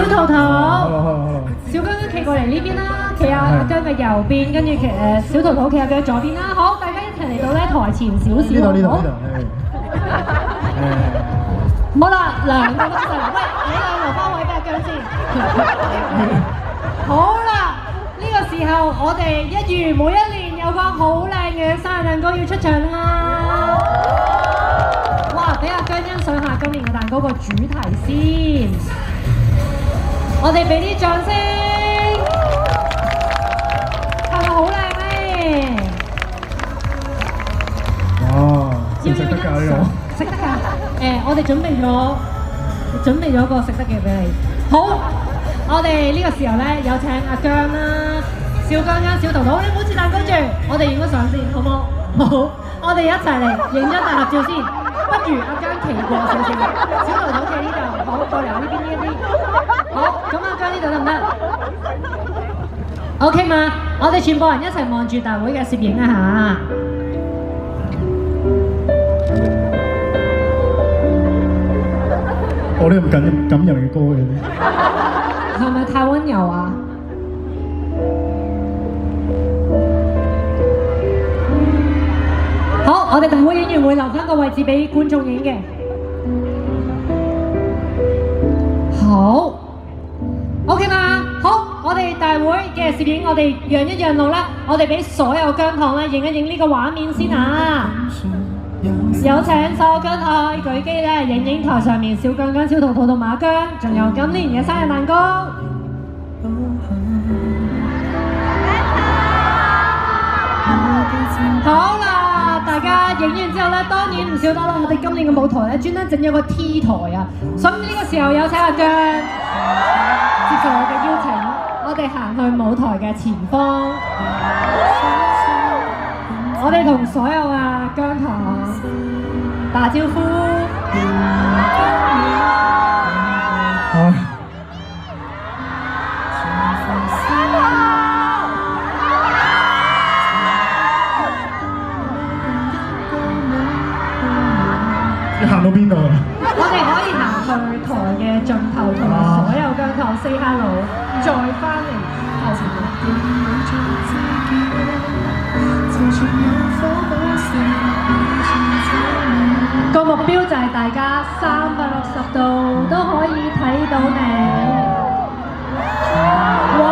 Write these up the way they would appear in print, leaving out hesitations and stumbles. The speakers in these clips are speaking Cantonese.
小桃桃，好。小姜姜企過嚟呢邊啦，企阿姜嘅右邊，跟住小桃桃企阿姜左邊啦。好，大家一齊嚟到咧台前少少。呢度。好啦，兩個都上，喂，你兩留翻位俾阿姜先。好啦，呢個時候我哋一如每一年有個好靚嘅生日蛋糕要出場啦！哇，俾阿姜欣賞下今年嘅蛋糕個主題先，我哋俾啲掌聲，係咪好靚咧？哇，食得㗎呢個？食得㗎，我哋準備咗個食得嘅俾你。好，我哋呢個時候咧有請阿姜啦、小姜姜、小桃桃，你唔好切蛋糕住，我哋影咗相先，好唔好？好，我哋一齊嚟影張大合照先。不如阿姜企過少少，小桃桃企呢度，好，過嚟呢邊呢一啲。好，咁阿姜呢度得唔得 ？OK 嘛？我哋全部人一齊望住大會嘅攝影一下。我呢咁感人嘅歌嘅，係咪太温柔啊？好，我哋大會演員會留翻個位置俾觀眾影嘅。好 ，OK 嘛？好，我哋大會嘅攝影，我哋讓一讓路啦，我哋俾所有姜糖咧影一影呢個畫面先啊！有請所有姜糖舉機咧影影台上面小姜姜、小桃桃同馬姜，仲有今年嘅生日蛋糕。好啦，大家影完之後咧，當然唔少得啦。我哋今年嘅舞台咧，專登整咗個 T 台啊，所以呢個時候有請阿姜接受我嘅邀請，我哋行去舞台嘅前方，我哋同所有啊姜糖打招呼。你行到邊度啊？我哋可以行去台嘅盡頭，同所有姜糖 say hello， 再翻嚟後邊。個目標就係大家360度都可以睇到你。哇！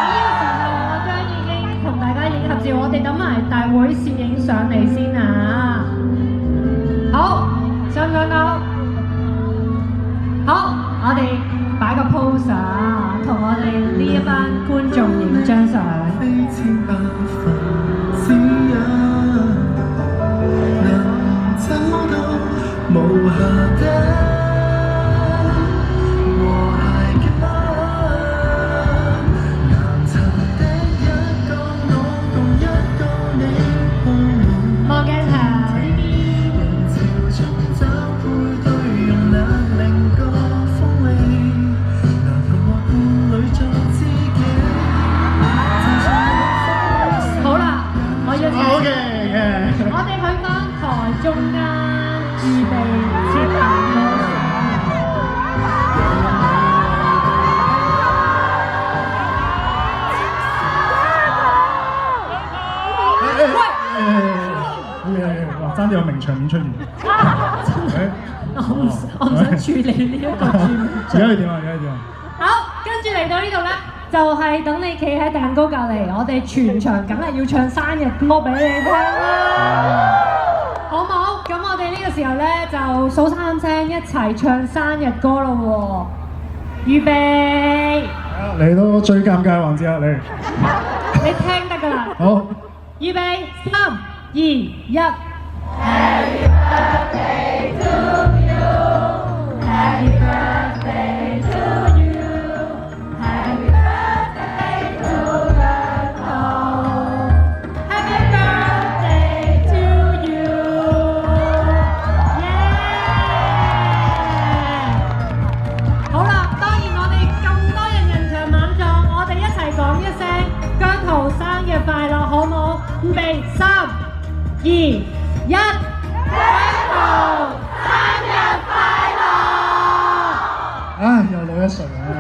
呢個時候阿姜已經同大家影合照，我哋等埋大會攝影上嚟先啊！好，上唔上到？好，我哋擺個 pose 啊，同我哋呢一班觀眾影張相。望鏡頭呢邊。好啦，我要請我哋去翻台中間，預備切蛋糕。哇！爭啲有名場面出現。我唔想處理呢一個轉。而家係點啊？好，跟住嚟到呢度咧，就係等你企喺蛋糕隔離，我哋全場梗係要唱生日歌俾你聽啦，好唔好？咁我哋呢個時候咧就數3聲一齊唱生日歌咯喎，預備。嚟到最尷尬環節啦，你聽得㗎啦。好。預備3、2、1。Happy birthday to you. Happy birthday to you. Happy birthday to you. Happy birthday to you. Yeah！ 好啦，當然我哋咁多人強猛撞，我哋一齊講一聲姜濤生日快樂，好唔好？預備3、2、1，姜濤生日快樂！唉，又老一歲啊！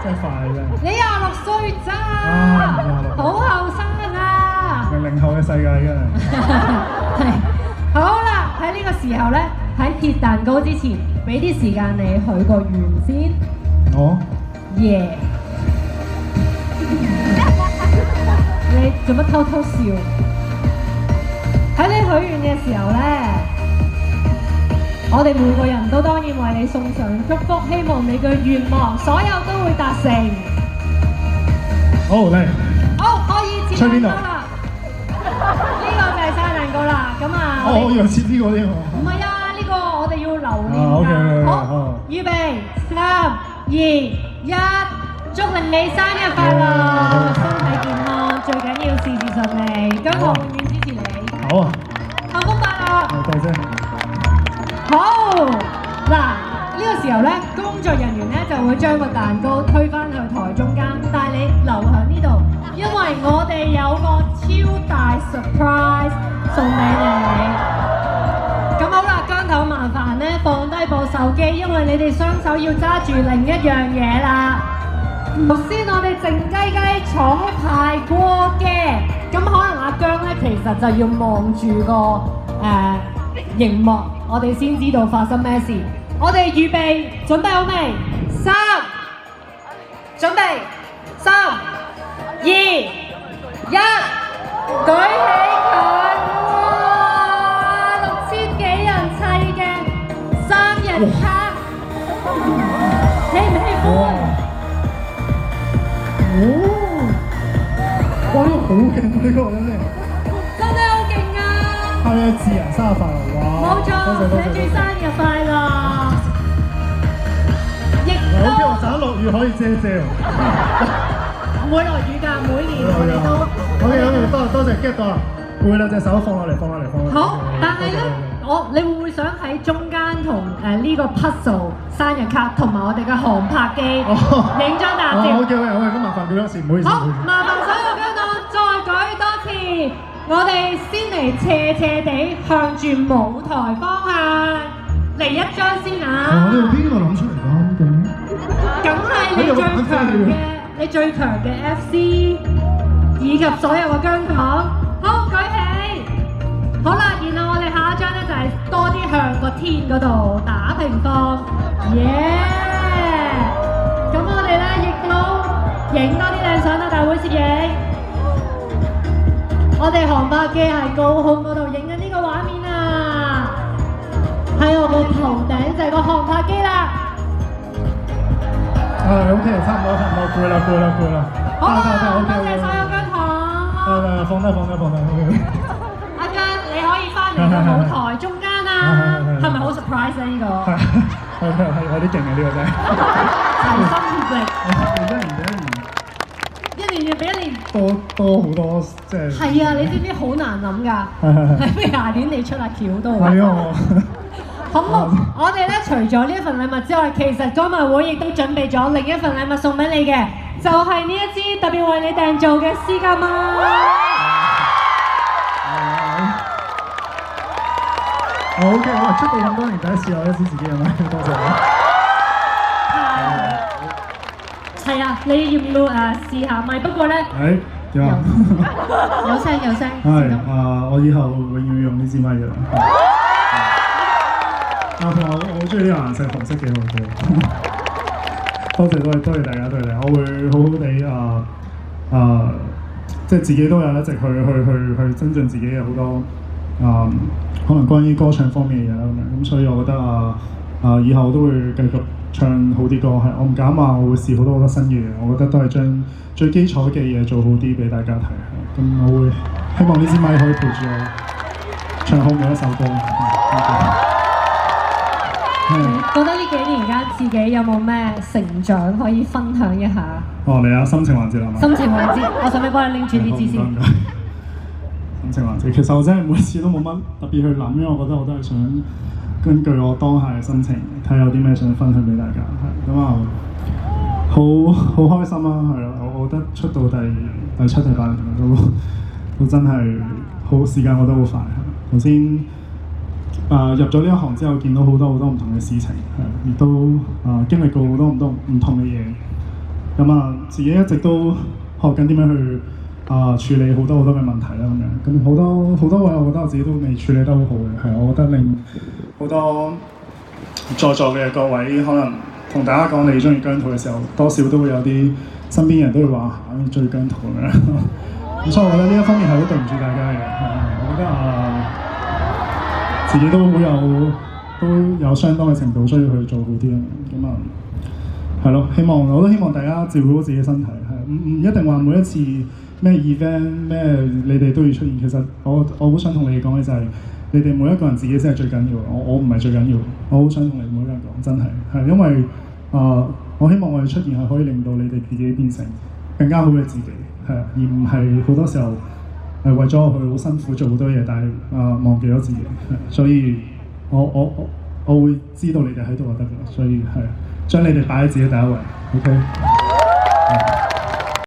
真係快真係。你26歲咋？好後生啊！00後嘅世界真係。係。好啦，喺呢個時候咧，喺切蛋糕之前，俾啲時間你許個願先。我。耶！你做乜偷偷笑？喺你許願嘅時候咧，我哋每個人都當然為你送上祝福，希望你嘅願望所有都會達成。好嚟。好，可以切蛋糕啦。呢個就係生日蛋糕啦。咁啊，我以為切呢個添喎。唔係啊，呢個我哋要留念㗎。好，預備3、2、1，祝你生日快樂，身體健康，最緊要事事順利，姜糖永遠支持你。好啊。幸福快樂。多謝。好，嗱，呢個時候咧，工作人員咧就會將個蛋糕推返去台中間，但係你留喺呢度，因為我哋有個超大 surprise 送俾你。咁好啦，姜糖麻煩咧放低部手機，因為你哋雙手要揸住另一樣嘢啦。頭先我哋靜雞雞彩排過嘅，咁可能阿姜咧其實就要望住個熒幕，我哋先知道發生咩事。我哋預備，準備好未？3，準備，3、2、1，舉起佢！哇，6000幾人砌嘅生日卡，喜唔喜歡？哇！呢個好勁，呢個真係。真係好勁啊！係啊，智人生日快樂！哇！冇錯，寫住生日快樂。亦都。好嘅，陣落雨可以遮遮喎。唔會落雨㗎，每年我哋都。多謝 get 到啦。會啦，隻手放落嚟。好，但係咧，你會唔會想喺中間同呢個 puzzle 生日卡同埋我哋嘅航拍機影張大照？好嘅，咁麻煩佢多時，唔好意思。好，麻煩所有姜糖再舉多次，我哋先嚟斜斜地向住舞台方向嚟一張先啊！呢個邊個諗出嚟㗎？梗係你最強嘅 FC 以及所有嘅姜糖，好舉起，好啦，然後我哋下一張咧就係多啲向個天嗰度打平放，耶！咁我哋咧亦都影多啲靚相啦，大會攝影。我哋航拍機係高空嗰度影緊呢個畫面啊，喺我嘅頭頂就係個航拍機啦。OK， 差唔多，攰啦。好啦，多謝所有姜糖。放低。阿姜，你可以翻嚟個舞台中間啦，係咪好 surprise 咧？呢個係有啲勁嘅呢個真係。齊心協力。一年比一年多好多，即係。係啊，你知唔知好難諗㗎？係咩下年你出下橋都好。係啊。好，我哋咧除咗呢一份禮物之外，其實裝物會亦都準備咗另一份禮物送俾你嘅，就係呢一支特別為你訂做嘅絲巾咪。好嘅，我出道咁多年第一次有一支自己嘅咪，多謝你。係啊，你要唔要試下咪？不過咧，有聲。係我以後永遠要用呢支咪㗎啦。同埋我好中意呢個顏色，紅色幾好嘅。多謝大家對你，我會好好地即係自己都有一直去增進自己嘅好多可能關於歌唱方面嘅嘢啦咁樣。咁所以我覺得以後我都會繼續唱好啲歌，係我唔敢話我會試好多新嘅嘢。我覺得都係將最基礎嘅嘢做好啲俾大家睇。咁我會希望呢支咪可以陪住我唱好每一首歌。覺得呢幾年間自己有冇咩成長可以分享一下？嚟啊！心情環節啦嘛。心情環節，我使唔使幫你拎住呢支先？心情環節，其實我真係每次都冇乜特別去諗，因為我覺得我都係想根據我當下嘅心情，睇下有啲咩想分享俾大家。係咁啊，好開心啊！係啊，我覺得出道第7、第8年都真係好時間過得好快。頭先入咗呢一行之後，見到好多唔同嘅事情，亦都經歷過好多唔同嘅嘢。咁自己一直都學緊點樣去處理好多嘅問題啦，咁樣。咁好多位，我覺得我自己都未處理得好好嘅，係我覺得令好多在座嘅各位可能同大家講你中意姜濤嘅時候，多少都會有啲身邊人都會話你中意姜濤咁樣。咁所以我覺得呢一方面係好對唔住大家嘅。我覺得自己都有相當嘅程度需要去做好啲啦。咁係咯，我都希望大家照顧好自己身體，唔一定話每一次咩 event 咩你哋都要出現。其實我好想同你哋講嘅就係，你哋每一個人自己先係最緊要。我唔係最緊要，我好想同你每一個人講，真係因為我希望我哋出現係可以令到你哋自己變成更加好嘅自己，而唔係好多時候為咗去好辛苦做好多嘢，但係忘記咗自己。所以我會知道你哋喺度就得㗎啦，所以將你哋擺喺自己第一位 ，OK。